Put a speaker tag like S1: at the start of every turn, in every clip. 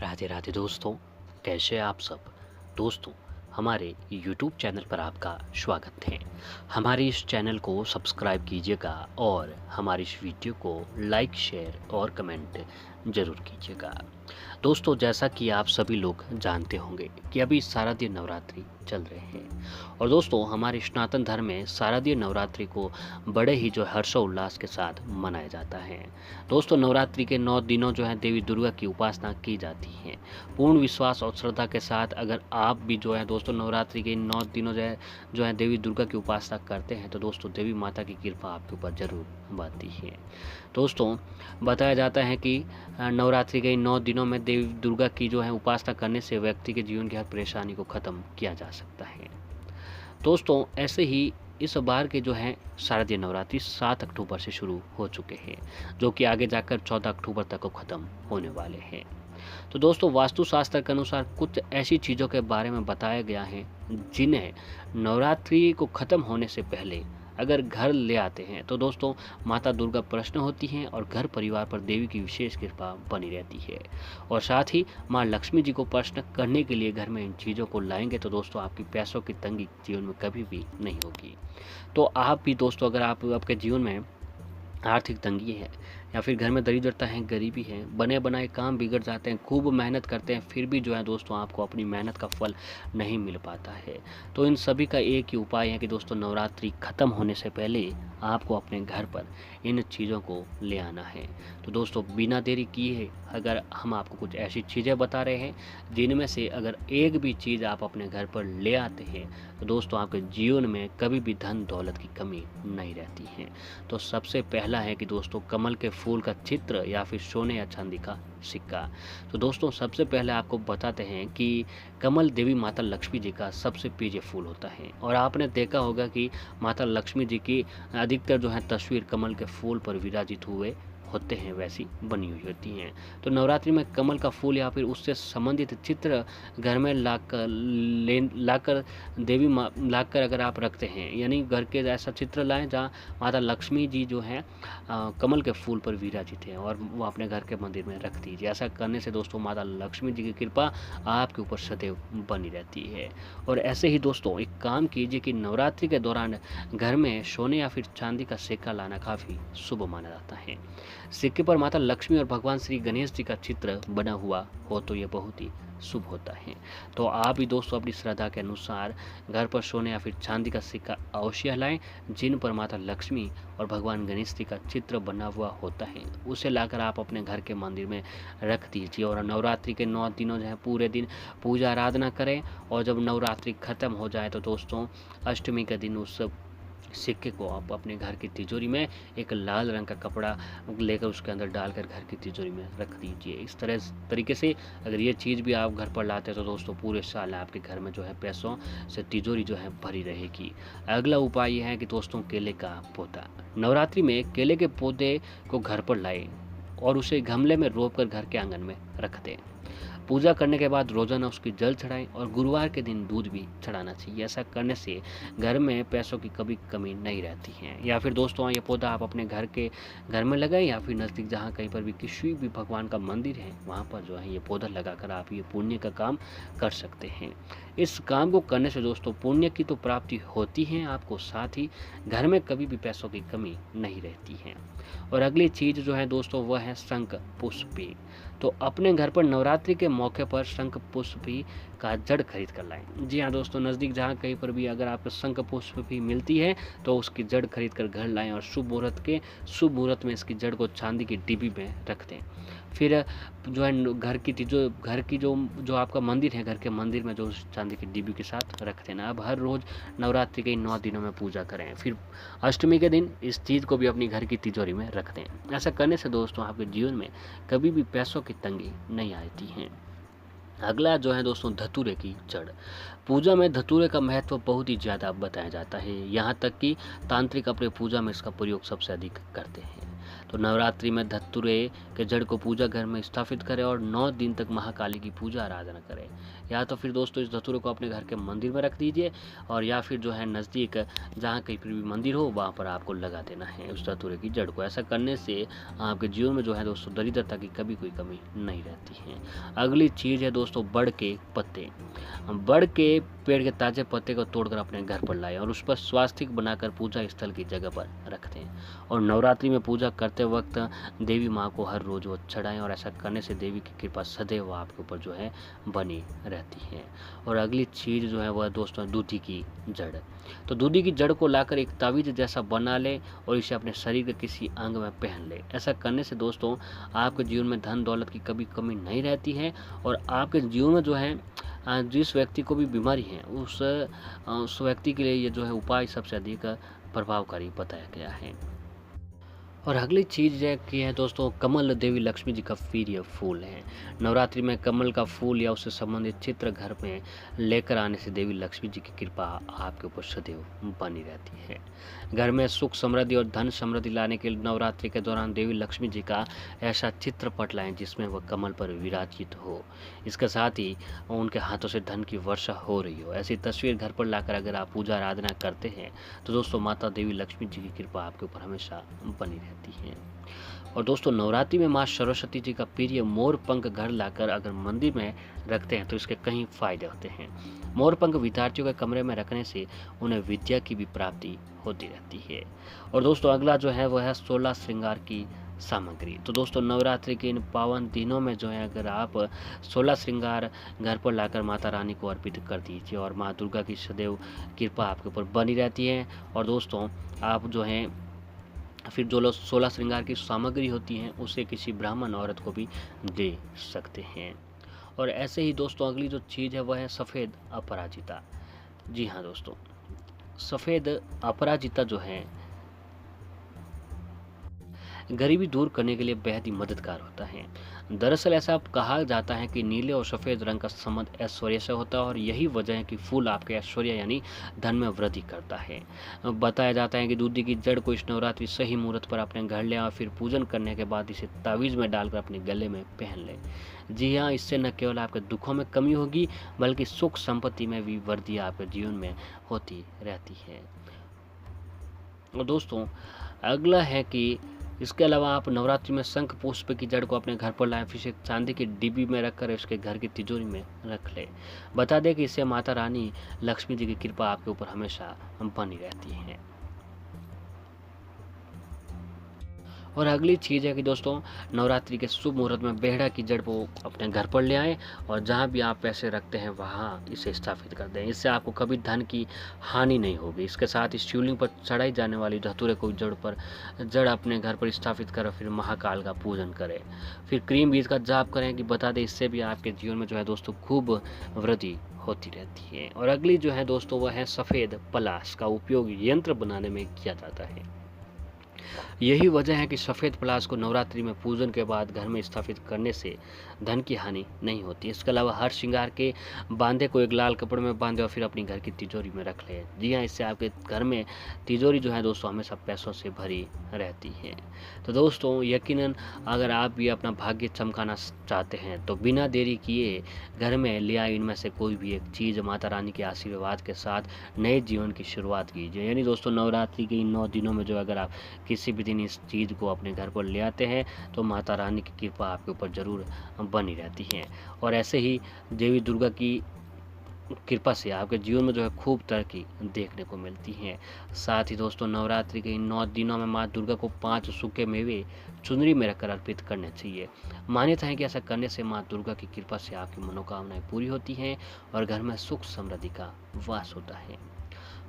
S1: राधे राधे दोस्तों, कैसे हैं आप सब। दोस्तों, हमारे YouTube चैनल पर आपका स्वागत है। हमारे इस चैनल को सब्सक्राइब कीजिएगा और हमारी इस वीडियो को लाइक शेयर और कमेंट ज़रूर कीजिएगा। दोस्तों, जैसा कि आप सभी लोग जानते होंगे कि अभी शारदीय नवरात्रि चल रहे हैं और दोस्तों हमारे सनातन धर्म में शारदीय नवरात्रि को बड़े ही हर्षोल्लास के साथ मनाया जाता है। दोस्तों, नवरात्रि के 9 दिनों देवी दुर्गा की उपासना की जाती है। पूर्ण विश्वास और श्रद्धा के साथ अगर आप भी दोस्तों नवरात्रि के इन 9 दिनों देवी दुर्गा की उपासना करते हैं तो दोस्तों देवी माता की कृपा आपके ऊपर ज़रूर बनती है। दोस्तों, बताया जाता है कि नवरात्रि के इन 9 दिनों में देवी दुर्गा की उपासना करने से व्यक्ति के जीवन की हर परेशानी को ख़त्म किया जा सकता है। दोस्तों, ऐसे ही इस बार के शारदीय नवरात्रि 7 अक्टूबर से शुरू हो चुके हैं, जो कि आगे जाकर 14 अक्टूबर तक को ख़त्म होने वाले हैं। तो दोस्तों, वास्तुशास्त्र के अनुसार कुछ ऐसी चीज़ों के बारे में बताया गया है जिन्हें नवरात्रि को ख़त्म होने से पहले अगर घर ले आते हैं तो दोस्तों माता दुर्गा प्रसन्न होती हैं और घर परिवार पर देवी की विशेष कृपा बनी रहती है। और साथ ही माँ लक्ष्मी जी को प्रसन्न करने के लिए घर में इन चीज़ों को लाएंगे तो दोस्तों आपकी पैसों की तंगी जीवन में कभी भी नहीं होगी। तो आप भी दोस्तों, अगर आपके जीवन में आर्थिक तंगी है या फिर घर में दरिद्रता है, गरीबी है, बने बनाए काम बिगड़ जाते हैं, खूब मेहनत करते हैं, फिर भी दोस्तों आपको अपनी मेहनत का फल नहीं मिल पाता है, तो इन सभी का एक ही उपाय है कि दोस्तों नवरात्रि ख़त्म होने से पहले आपको अपने घर पर इन चीज़ों को ले आना है। तो दोस्तों, बिना देरी किए अगर हम आपको कुछ ऐसी चीज़ें बता रहे हैं जिनमें से अगर एक भी चीज़ आप अपने घर पर ले आते हैं तो दोस्तों आपके जीवन में कभी भी धन दौलत की कमी नहीं रहती है। तो सबसे पहला है कि दोस्तों कमल के फूल का चित्र या फिर सोने या चांदी का सिक्का। तो दोस्तों सबसे पहले आपको बताते हैं कि कमल देवी माता लक्ष्मी जी का सबसे प्रिय फूल होता है और आपने देखा होगा कि माता लक्ष्मी जी की अधिकतर तस्वीर कमल के फूल पर विराजित हुए होते हैं, वैसी बनी हुई होती हैं। तो नवरात्रि में कमल का फूल या फिर उससे संबंधित चित्र घर में लाकर देवी लाकर अगर आप रखते हैं, यानी घर के ऐसा चित्र लाएं जहाँ माता लक्ष्मी जी कमल के फूल पर विराजित हैं और वो अपने घर के मंदिर में रख दीजिए। ऐसा करने से दोस्तों माता लक्ष्मी जी की कृपा आपके ऊपर सदैव बनी रहती है। और ऐसे ही दोस्तों एक काम कीजिए कि नवरात्रि के दौरान घर में सोने या फिर चांदी का सिक्का लाना काफ़ी शुभ माना जाता है। सिक्के पर माता लक्ष्मी और भगवान श्री गणेश जी का चित्र बना हुआ हो तो ये बहुत ही शुभ होता है। तो आप भी दोस्तों अपनी श्रद्धा के अनुसार घर पर सोने या फिर चांदी का सिक्का अवश्य लाएं जिन पर माता लक्ष्मी और भगवान गणेश जी का चित्र बना हुआ होता है। उसे लाकर आप अपने घर के मंदिर में रख दीजिए और नवरात्रि के 9 दिनों पूरे दिन पूजा आराधना करें। और जब नवरात्रि खत्म हो जाए तो दोस्तों अष्टमी के दिन उस सिक्के को आप अपने घर की तिजोरी में एक लाल रंग का कपड़ा लेकर उसके अंदर डालकर घर की तिजोरी में रख दीजिए। इस तरीके से अगर ये चीज़ भी आप घर पर लाते हैं तो दोस्तों पूरे साल आपके घर में पैसों से तिजोरी भरी रहेगी। अगला उपाय यह है कि दोस्तों केले का पौधा। नवरात्रि में केले के पौधे को घर पर लाएं और उसे गमले में रोप कर घर के आंगन में रख दें। पूजा करने के बाद रोजाना उसकी जल चढ़ाएं और गुरुवार के दिन दूध भी चढ़ाना चाहिए। ऐसा करने से घर में पैसों की कभी कमी नहीं रहती है। या फिर दोस्तों ये पौधा आप अपने घर में लगाएं या फिर नज़दीक जहाँ कहीं पर भी किसी भी भगवान का मंदिर है वहाँ पर ये पौधा लगाकर आप ये पुण्य का काम कर सकते हैं। इस काम को करने से दोस्तों पुण्य की तो प्राप्ति होती है आपको, साथ ही घर में कभी भी पैसों की कमी नहीं रहती है। और अगली चीज़ दोस्तों वह है शंख पुष्पी। तो अपने घर पर नवरात्रि के मौके पर शंख पुष्पी का जड़ खरीद कर लाएं। जी हाँ दोस्तों, नज़दीक जहाँ कहीं पर भी अगर आपको शंख पुष्पी मिलती है तो उसकी जड़ खरीद कर घर लाएं और शुभ मुहूर्त में इसकी जड़ को चांदी की डिब्बी में रख दें। फिर घर की जो आपका मंदिर है, घर के मंदिर में जो चांदी की डिब्बी के साथ रख देना। अब हर रोज़ नवरात्रि के 9 दिनों में पूजा करें। फिर अष्टमी के दिन इस चीज़ को भी अपनी घर की तिजोरी में रख दें। ऐसा करने से दोस्तों आपके जीवन में कभी भी पैसों की तंगी नहीं आती है। अगला जो है दोस्तों धतूरे की जड़। पूजा में धतूरे का महत्व बहुत ही ज़्यादा बताया जाता है, यहाँ तक कि तांत्रिक अपने पूजा में इसका प्रयोग सबसे अधिक करते हैं। तो नवरात्रि में धतूरे के जड़ को पूजा घर में स्थापित करें और 9 दिन तक महाकाली की पूजा आराधना करें। या तो फिर दोस्तों इस धतूरे को अपने घर के मंदिर में रख दीजिए, और या फिर जो है नज़दीक जहाँ कहीं पर भी मंदिर हो वहाँ पर आपको लगा देना है उस धतूरे की जड़ को। ऐसा करने से आपके जीवन में जो है दोस्तों दरिद्रता की कभी कोई कमी नहीं रहती है। अगली चीज़ है दोस्तों बड़ के पत्ते। बड़ के पेड़ के ताजे पत्ते को तोड़कर अपने घर पर लाएं और उस पर स्वास्तिक बनाकर पूजा स्थल की जगह पर रख दें। और नवरात्रि में पूजा करते वक्त देवी माँ को हर रोज वो चढ़ाएं, और ऐसा करने से देवी की कृपा सदैव आपके ऊपर जो है बनी रहती है। और अगली चीज़ जो है वह दोस्तों दूधी की जड़। तो दूधी की जड़ को लाकर एक तावीज जैसा बना लें और इसे अपने शरीर के किसी अंग में पहन लें। ऐसा करने से दोस्तों आपके जीवन में धन दौलत की कभी कमी नहीं रहती है, और आपके जीवन में जो है जिस व्यक्ति को भी बीमारी है उस व्यक्ति के लिए ये जो है उपाय सबसे अधिक प्रभावकारी बताया गया है। और अगली चीज़ है दोस्तों कमल देवी लक्ष्मी जी का प्रिय फूल है। नवरात्रि में कमल का फूल या उससे संबंधित चित्र घर में लेकर आने से देवी लक्ष्मी जी की कृपा आपके ऊपर सदैव बनी रहती है। घर में सुख समृद्धि और धन समृद्धि लाने के लिए नवरात्रि के दौरान देवी लक्ष्मी जी का ऐसा चित्रपट लाएं जिसमें वह कमल पर विराजित हो, इसके साथ ही उनके हाथों से धन की वर्षा हो रही हो। ऐसी तस्वीर घर पर लाकर अगर आप पूजा आराधना करते हैं तो दोस्तों माता देवी लक्ष्मी जी की कृपा आपके ऊपर हमेशा बनी रहती है। और दोस्तों नवरात्रि में माँ सरस्वती जी का प्रिय मोर पंख घर लाकर अगर मंदिर में रखते हैं तो इसके कई फायदे होते हैं। मोर पंख विद्यार्थियों के कमरे में रखने से उन्हें विद्या की भी प्राप्ति होती रहती है। और दोस्तों अगला जो है वह है 16 श्रृंगार की सामग्री। तो दोस्तों नवरात्रि के इन पावन दिनों में जो है अगर आप 16 श्रृंगार घर पर लाकर माता रानी को अर्पित कर दीजिए और माँ दुर्गा की सदैव कृपा आपके ऊपर बनी रहती है। और दोस्तों आप जो हैं फिर जो लोग 16 श्रृंगार की सामग्री होती हैं उसे किसी ब्राह्मण औरत को भी दे सकते हैं। और ऐसे ही दोस्तों अगली जो चीज़ है वह है सफ़ेद अपराजिता। जी हाँ दोस्तों, सफ़ेद अपराजिता जो है गरीबी दूर करने के लिए बेहद ही मददगार होता है। दरअसल ऐसा कहा जाता है कि नीले और सफ़ेद रंग का संबंध ऐश्वर्य से होता है, और यही वजह है कि फूल आपके ऐश्वर्य यानी धन में वृद्धि करता है। बताया जाता है कि दूधी की जड़ को इस नवरात्रि सही मुहूर्त पर अपने घर लें और फिर पूजन करने के बाद इसे तावीज़ में डालकर अपने गले में पहन लें। जी हाँ, इससे न केवल आपके दुखों में कमी होगी बल्कि सुख संपत्ति में भी वृद्धि आपके जीवन में होती रहती है। और दोस्तों अगला है कि इसके अलावा आप नवरात्रि में शंख पुष्प की जड़ को अपने घर पर लाएं, फिर इसे चांदी की डिब्बी में रखकर उसके घर की तिजोरी में रख लें। बता दें कि इससे माता रानी लक्ष्मी जी की कृपा आपके ऊपर हमेशा बनी रहती है। और अगली चीज़ है कि दोस्तों नवरात्रि के शुभ मुहूर्त में बेहड़ा की जड़ को अपने घर पर ले आएँ और जहाँ भी आप पैसे रखते हैं वहाँ इसे स्थापित कर दें। इससे आपको कभी धन की हानि नहीं होगी। इसके साथ ही शिवलिंग पर चढ़ाई जाने वाली धतूरे को जड़ अपने घर पर स्थापित करें, फिर महाकाल का पूजन करें, फिर क्रीम बीज का जाप करें कि बता दें इससे भी आपके जीवन में जो है दोस्तों खूब वृद्धि होती रहती है। और अगली जो है दोस्तों वह है सफ़ेद पलाश का उपयोग यंत्र बनाने में किया जाता है। यही वजह है कि सफ़ेद पलाश को नवरात्रि में पूजन के बाद घर में स्थापित करने से धन की हानि नहीं होती। इसके अलावा हर श्रृंगार के बांधे को एक लाल कपड़े में बांधे और फिर अपनी घर की तिजोरी में रख लें। जी हाँ, इससे आपके घर में तिजोरी जो है दोस्तों हमेशा पैसों से भरी रहती है। तो दोस्तों यकीनन अगर आप भी अपना भाग्य चमकाना चाहते हैं तो बिना देरी किए घर में ले आए इनमें से कोई भी एक चीज़ माता रानी के आशीर्वाद के साथ नए जीवन की शुरुआत कीजिए। यानी दोस्तों नवरात्रि के इन 9 दिनों में जो अगर आप किसी भी दिन इस चीज़ को अपने घर पर ले आते हैं तो माता रानी की कृपा आपके ऊपर ज़रूर बनी रहती है। और ऐसे ही देवी दुर्गा की कृपा से आपके जीवन में जो है खूब तरक्की देखने को मिलती है। साथ ही दोस्तों नवरात्रि के इन 9 दिनों में माँ दुर्गा को 5 सूखे मेवे चुनरी में रखकर अर्पित करने चाहिए। मान्यता है कि ऐसा करने से माँ दुर्गा की कृपा से आपकी मनोकामनाएं पूरी होती हैं और घर में सुख समृद्धि का वास होता है।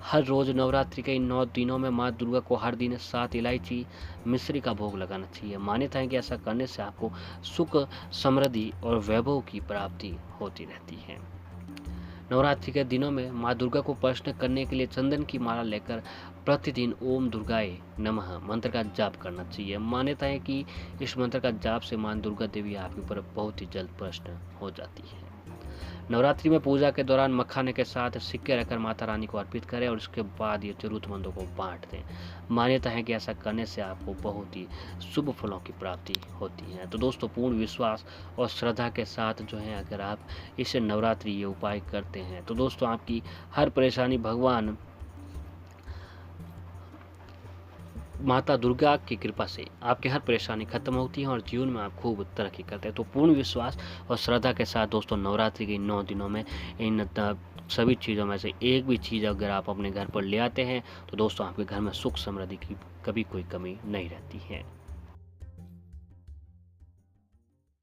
S1: हर रोज़ नवरात्रि के इन 9 दिनों में माँ दुर्गा को हर दिन 7 इलायची मिश्री का भोग लगाना चाहिए। मान्यता है कि ऐसा करने से आपको सुख समृद्धि और वैभव की प्राप्ति होती रहती है। नवरात्रि के दिनों में माँ दुर्गा को प्रसन्न करने के लिए चंदन की माला लेकर प्रतिदिन ओम दुर्गाए नमः मंत्र का जाप करना चाहिए। मान्यता है कि इस मंत्र का जाप से माँ दुर्गा देवी आपके ऊपर बहुत ही जल्द प्रसन्न हो जाती है। नवरात्रि में पूजा के दौरान मखाने के साथ सिक्के रखकर माता रानी को अर्पित करें और उसके बाद ये ज़रूरतमंदों को बाँट दें। मान्यता है कि ऐसा करने से आपको बहुत ही शुभ फलों की प्राप्ति होती है। तो दोस्तों, पूर्ण विश्वास और श्रद्धा के साथ जो है अगर आप इस नवरात्रि ये उपाय करते हैं तो दोस्तों आपकी हर परेशानी भगवान माता दुर्गा की कृपा से आपकी हर परेशानी खत्म होती है और जीवन में आप खूब तरक्की करते हैं। तो पूर्ण विश्वास और श्रद्धा के साथ दोस्तों नवरात्रि के 9 दिनों में इन सभी चीज़ों में से एक भी चीज़ अगर आप अपने घर पर ले आते हैं तो दोस्तों आपके घर में सुख समृद्धि की कभी कोई कमी नहीं रहती है।